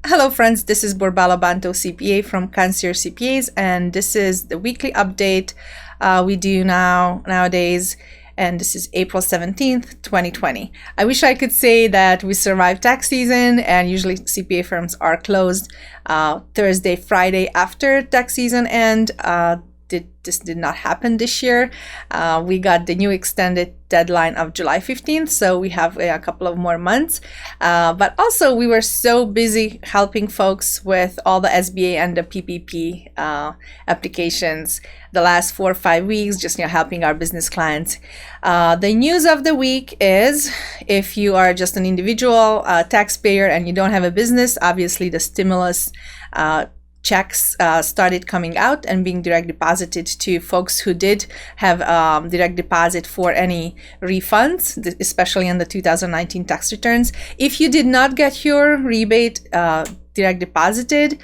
Hello friends, this is Borbala Banto CPA from Concierge CPAs, and this is the weekly update we do nowadays, and this is April 17th, 2020. I wish I could say that we survived tax season, and usually CPA firms are closed Thursday, Friday after tax season, and this did not happen this year. We got the new extended deadline of July 15th, so we have a couple of more months. But also, we were so busy helping folks with all the SBA and the PPP applications the last 4 or 5 weeks, just helping our business clients. The news of the week is, if you are just an individual taxpayer and you don't have a business, obviously the stimulus checks started coming out and being direct deposited to folks who did have direct deposit for any refunds, especially in the 2019 tax returns. If you did not get your rebate direct deposited,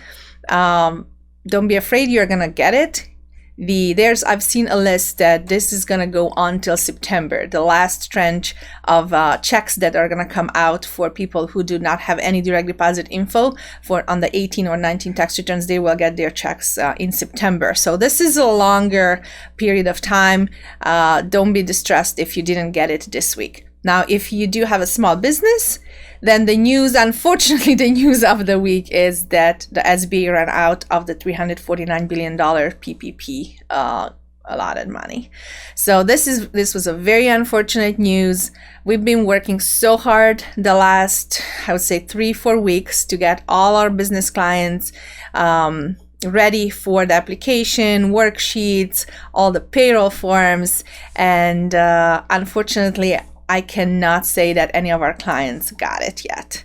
don't be afraid, you're gonna get it. I've seen a list that this is going to go on till September, the last tranche of checks that are going to come out for people who do not have any direct deposit info on the 18 or 19 tax returns. They will get their checks in September. So this is a longer period of time. Don't be distressed if you didn't get it this week. Now, if you do have a small business, then unfortunately, the news of the week is that the SBA ran out of the $349 billion PPP allotted money. So this was a very unfortunate news. We've been working so hard the last, I would say, 3-4 weeks to get all our business clients ready for the application, worksheets, all the payroll forms, and unfortunately, I cannot say that any of our clients got it yet.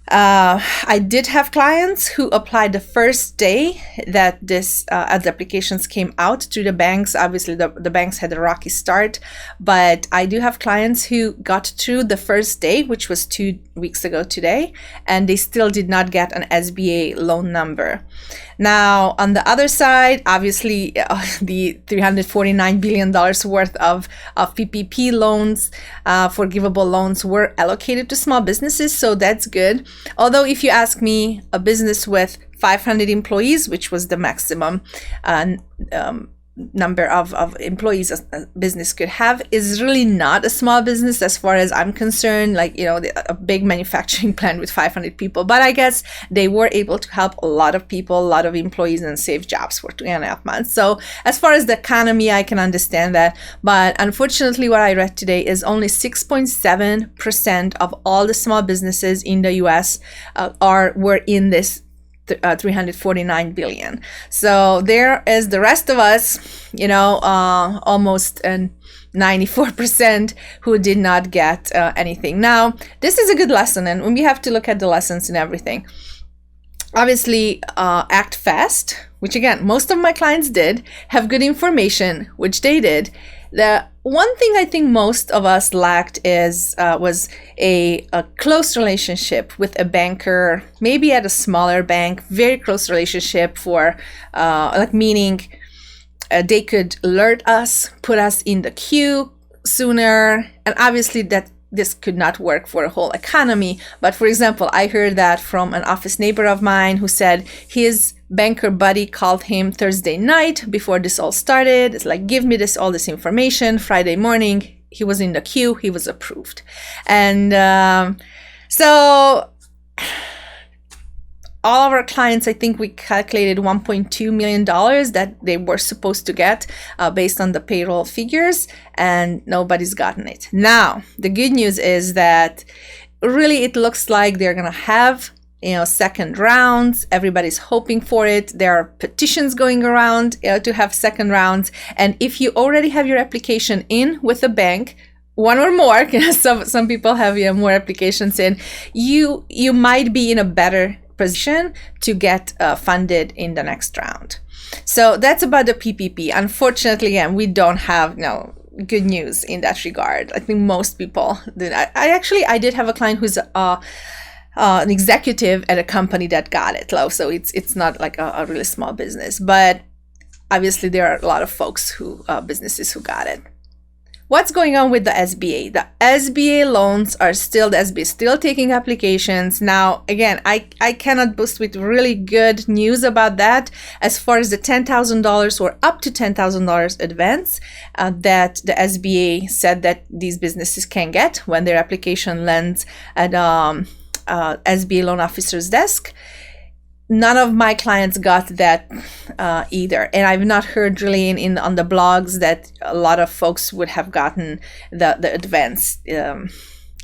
I did have clients who applied the first day that the applications came out to the banks. Obviously, the banks had a rocky start, but I do have clients who got through the first day, which was 2 weeks ago today, and they still did not get an SBA loan number. Now, on the other side, obviously, the $349 billion worth of PPP loans, forgivable loans, were allocated to small businesses, so that's good. Although, if you ask me, a business with 500 employees, which was the maximum number of employees a business could have, is really not a small business as far as I'm concerned, a big manufacturing plant with 500 people. But I guess they were able to help a lot of people, a lot of employees, and save jobs for 2.5 months. So as far as the economy, I can understand that. But unfortunately, what I read today is only 6.7% of all the small businesses in the US were in this $349 billion. So there is the rest of us, almost 94% who did not get anything. Now, this is a good lesson, and we have to look at the lessons in everything. Obviously, act fast, which again, most of my clients did. Have good information, which they did. The one thing I think most of us lacked was a close relationship with a banker, maybe at a smaller bank, very close relationship meaning they could alert us, put us in the queue sooner, and obviously that this could not work for a whole economy. But for example, I heard that from an office neighbor of mine who said his banker buddy called him Thursday night before this all started. It's like, give me all this information. Friday morning, he was in the queue, he was approved. And so all of our clients, I think we calculated $1.2 million that they were supposed to get based on the payroll figures, and nobody's gotten it. Now, the good news is that really it looks like they're going to have second rounds. Everybody's hoping for it. There are petitions going around to have second rounds. And if you already have your application in with a bank, one or more, some people have more applications in, you might be in a better position to get funded in the next round. So that's about the PPP. Unfortunately, again, we don't have good news in that regard. I think most people did. I did have a client who's an executive at a company that got it, so it's not like a really small business, but obviously there are a lot of folks businesses who got it. what's going on with the SBA? The SBA loans are still, the SBA is still taking applications. Now, again, I cannot boast with really good news about that as far as the $10,000 or up to $10,000 advance that the SBA said that these businesses can get when their application lands at SBA loan officer's desk. None of my clients got that either, and I've not heard really on the blogs that a lot of folks would have gotten the advance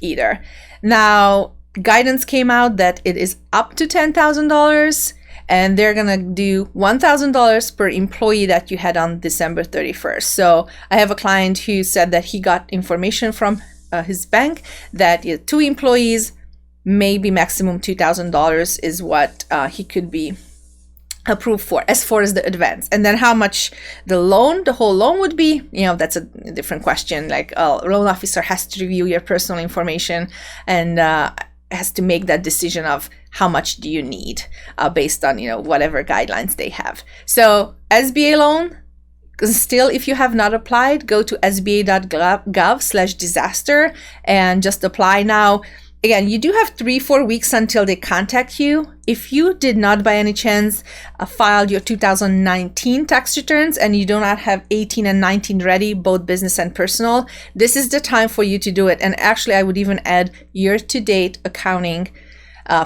either. Now, guidance came out that it is up to $10,000, and they're gonna do $1,000 per employee that you had on December 31st. So I have a client who said that he got information from his bank that 2 employees, maybe maximum $2,000 is what he could be approved for as far as the advance. And then how much the whole loan would be, that's a different question. Like a loan officer has to review your personal information and has to make that decision of how much do you need based on, whatever guidelines they have. So SBA loan, still, if you have not applied, go to sba.gov/disaster and just apply now. Again, you do have 3-4 weeks until they contact you. If you did not by any chance file your 2019 tax returns and you do not have 18 and 19 ready, both business and personal, this is the time for you to do it. And actually, I would even add year-to-date accounting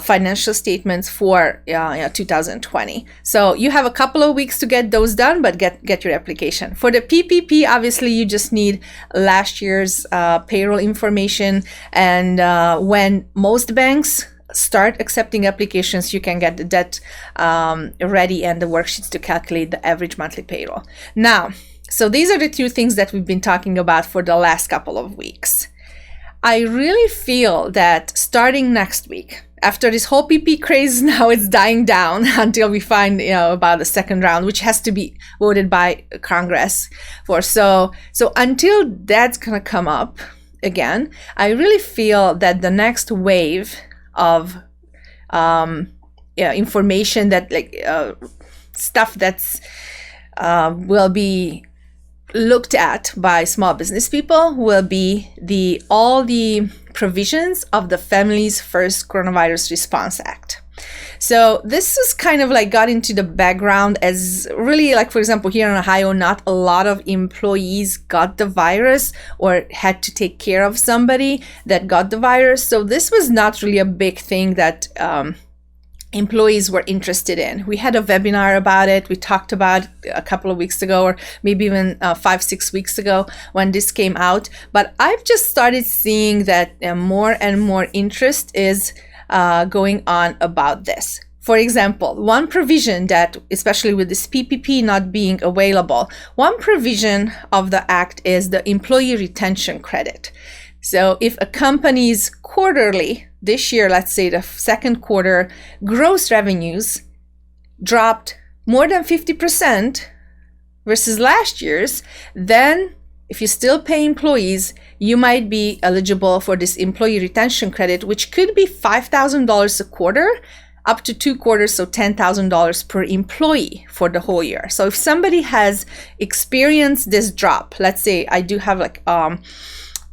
financial statements for 2020. So you have a couple of weeks to get those done, but get your application. For the PPP, obviously you just need last year's payroll information, and when most banks start accepting applications, you can get the debt ready and the worksheets to calculate the average monthly payroll. Now, so these are the 2 things that we've been talking about for the last couple of weeks. I really feel that starting next week, after this whole PP craze, now it's dying down until we find, about the second round, which has to be voted by Congress for. So until that's gonna come up again, I really feel that the next wave of information that stuff that's will be looked at by small business people will be all the provisions of the Families First Coronavirus Response Act. So this is kind of got into the background as really, for example, here in Ohio, not a lot of employees got the virus or had to take care of somebody that got the virus. So this was not really a big thing that employees were interested in. We had a webinar about it. We talked about it a couple of weeks ago, or maybe even 5-6 weeks ago when this came out. But I've just started seeing that more and more interest is going on about this. For example, one provision that, especially with this PPP not being available, one provision of the act is the employee retention credit. So if a company's quarterly, this year, let's say the second quarter, gross revenues dropped more than 50% versus last year's, then if you still pay employees, you might be eligible for this employee retention credit, which could be $5,000 a quarter, up to 2 quarters, so $10,000 per employee for the whole year. So if somebody has experienced this drop, let's say I do have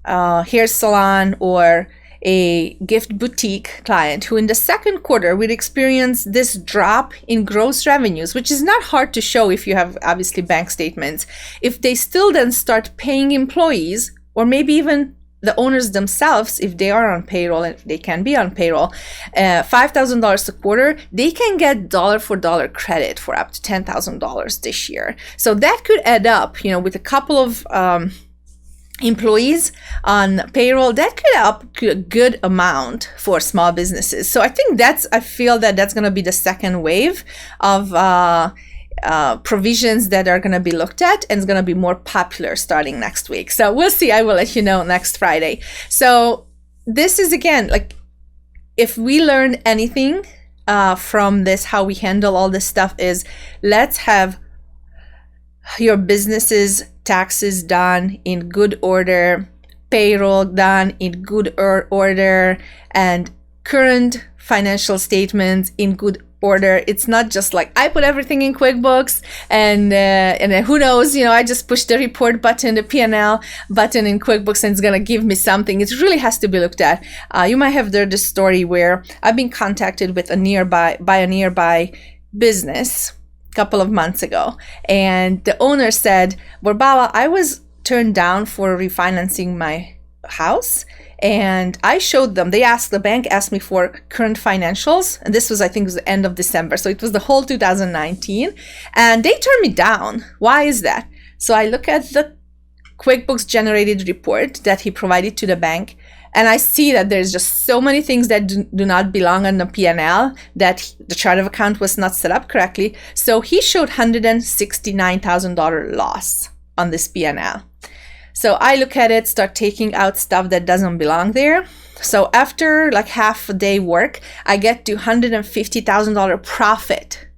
hair salon or a gift boutique client who in the second quarter would experience this drop in gross revenues, which is not hard to show if you have obviously bank statements. If they still then start paying employees, or maybe even the owners themselves, if they are on payroll, and they can be on payroll, $5,000 a quarter, they can get dollar for dollar credit for up to $10,000 this year. So that could add up, with a couple of employees on payroll, that could up a good amount for small businesses. So I feel that that's going to be the second wave of provisions that are going to be looked at, and it's going to be more popular starting next week. So we'll see. I will let you know next Friday. So this is, again, if we learn anything from this, how we handle all this stuff is, let's have your business's taxes done in good order, payroll done in good order, and current financial statements in good order. It's not just like I put everything in QuickBooks and then who knows, I just push the report button, the P&L button in QuickBooks, and it's going to give me something. It really has to be looked at. You might have heard this story where I've been contacted with a nearby business a couple of months ago. And the owner said, Barbara, I was turned down for refinancing my house. And I showed them, the bank asked me for current financials. And this was, I think, the end of December. So it was the whole 2019. And they turned me down. Why is that? So I look at the QuickBooks generated report that he provided to the bank. And I see that there's just so many things that do not belong on the P&L, that the chart of account was not set up correctly. So he showed $169,000 loss on this P&L. So I look at it, start taking out stuff that doesn't belong there. So after like half a day work, I get to $150,000 profit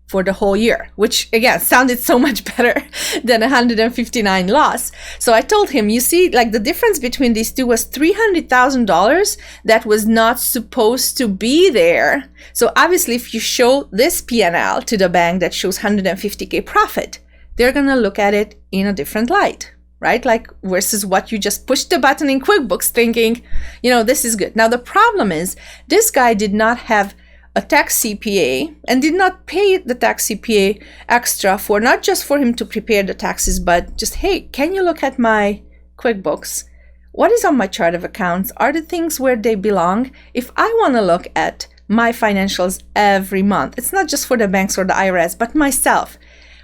for the whole year, which again sounded so much better than $159,000 loss. So I told him, you see, like the difference between these two was $300,000 that was not supposed to be there. So obviously, if you show this P&L to the bank that shows $150K profit, they're gonna look at it in a different light, right? Like versus what you just pushed the button in QuickBooks thinking, this is good. Now, the problem is this guy did not have a tax CPA and did not pay the tax CPA extra for not just for him to prepare the taxes, but just, hey, can you look at my QuickBooks? What is on my chart of accounts? Are the things where they belong? If I want to look at my financials every month, it's not just for the banks or the IRS, but myself.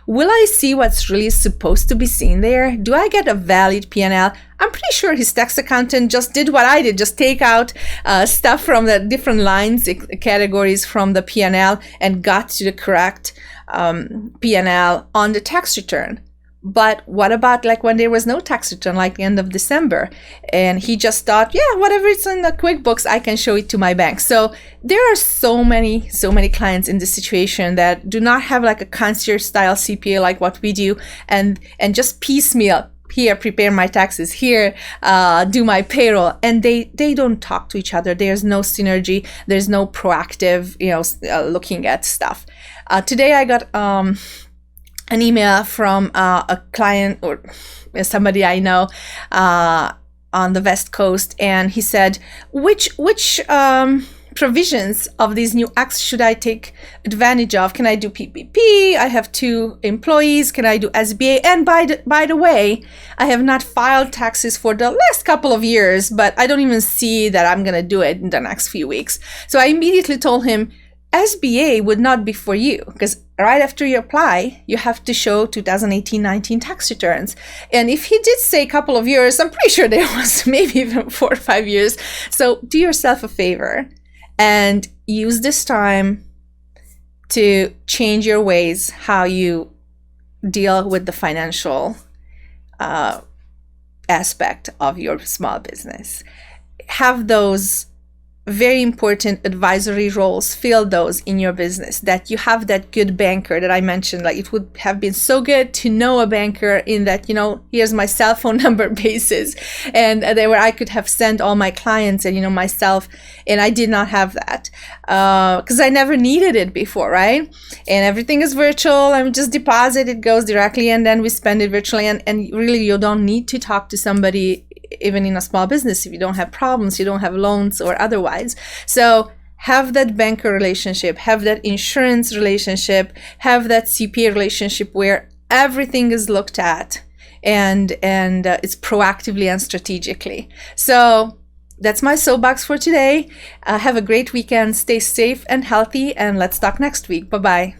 Will I see what's really supposed to be seen there? Do I get a valid P&L? I'm pretty sure his tax accountant just did what I did, just take out stuff from the different lines, categories from the P&L and got to the correct P&L on the tax return. But what about like when there was no tax return, like the end of December, and he just thought, yeah, whatever it's in the QuickBooks, I can show it to my bank. So there are so many clients in this situation that do not have like a concierge style CPA like what we do, and just piecemeal. Here, prepare my taxes. Here, do my payroll, and they don't talk to each other. There's no synergy. There's no proactive, looking at stuff. Today, I got an email from a client or somebody I know on the West Coast, and he said, which provisions of these new acts should I take advantage of? Can I do PPP? I have 2 employees. Can I do SBA? And by the way, I have not filed taxes for the last couple of years, but I don't even see that I'm going to do it in the next few weeks. So I immediately told him, SBA would not be for you, because right after you apply, you have to show 2018-19 tax returns. And if he did say a couple of years, I'm pretty sure there was maybe even 4 or 5 years. So do yourself a favor and use this time to change your ways, how you deal with the financial aspect of your small business. Have those very important advisory roles, fill those in your business, that you have that good banker that I mentioned. Like, it would have been so good to know a banker in that, here's my cell phone number basis, and where I could have sent all my clients and, myself, and I did not have that because I never needed it before, right? And everything is virtual, and we just deposit, it goes directly, and then we spend it virtually, and really you don't need to talk to somebody even in a small business if you don't have problems, you don't have loans or otherwise. So have that banker relationship, have that insurance relationship, have that CPA relationship where everything is looked at and it's proactively and strategically. So that's my soapbox for today. Have a great weekend. Stay safe and healthy, and let's talk next week. Bye-bye.